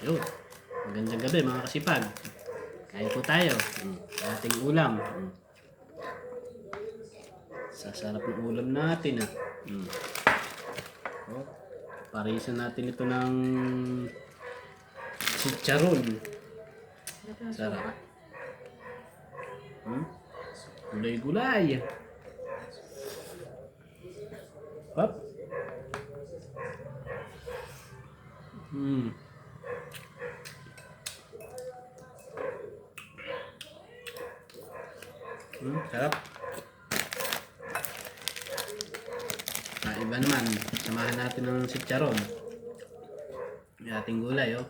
Yun. Magandang gabi mga kasipag. Kain po tayo. Ating ulam. Sasarap ng ulam natin ah. Oh, parisan natin ito ng chicharon. Sarap. Gulay-gulay. Hop. Sarap. Iba naman, samahan natin ng chicharon. Yung ating gulay, oh.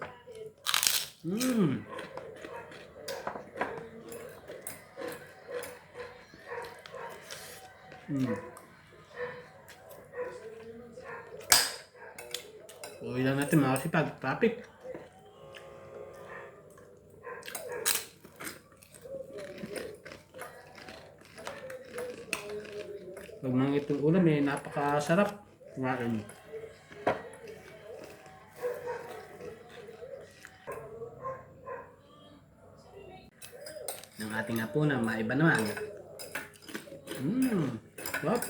Uwi lang natin mga kasipag, traffic. Pag mga itong ulam napakasarap kumain. Ng ating hapunan, maiba naman. Wow.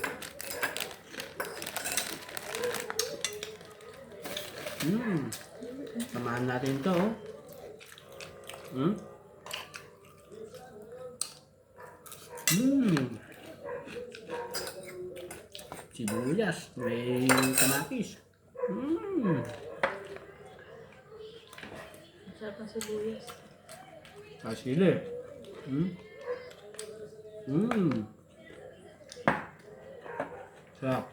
Samahan natin ito, oh. Sibuyas, may kamatis. Sarap ng sibuyas. Sili. Sarap.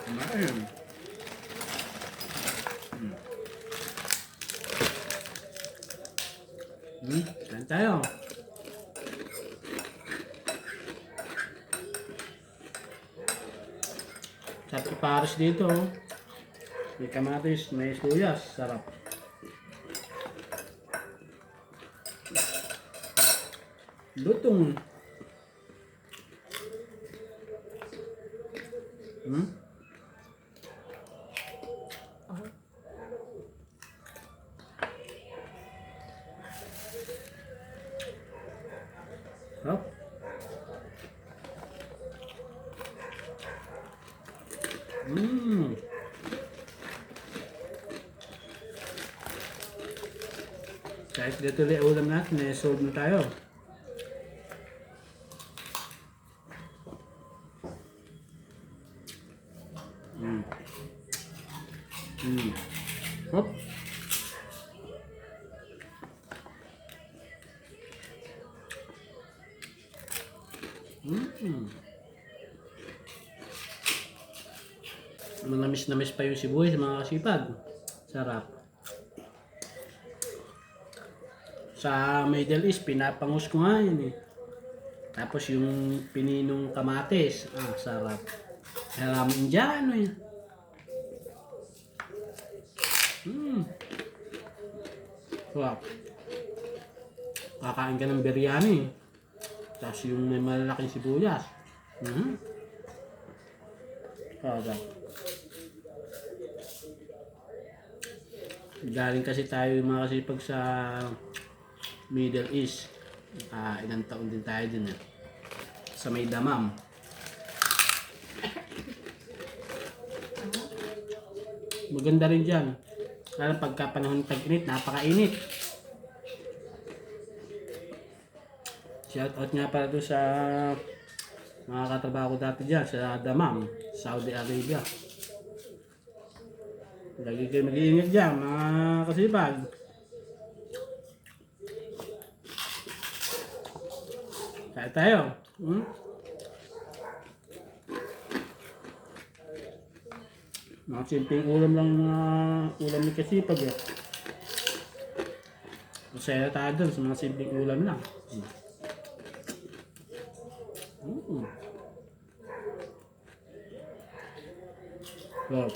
Kumain. Kain tayo. Sarap ipares dito, oh. May kamatis, may sibuyas. Sarap. Lutong. Sarap. Kahit dito ulit ulam natin, solve na tayo. Hop. Manamis-namis pa yung sibuyas mga kasipag. Sarap. Sa Middle East, pinapangus ko nga yun eh. Tapos yung pininong kamatis. Sarap. Alam Indiano yun. Sarap. Kakain ka ng biryani. Tapos yung may malalaking sibuyas. Sarap. Galing kasi tayo mga kasipag sa Middle East. Ilang taon din tayo dun eh. Sa may Damam. Maganda rin dyan. Lalo pagka panahon ng tag-init, napakainit. Shoutout nga para doon sa mga katrabaho ko dati dyan sa Damam, Saudi Arabia. Lagi kayo mag-iingat dyan mga kasipag. Kaya tayo. Mga simpleng ulam lang na ulam ni kasipag eh. Masaya tayo dun sa mga simpleng ulam lang. Wow.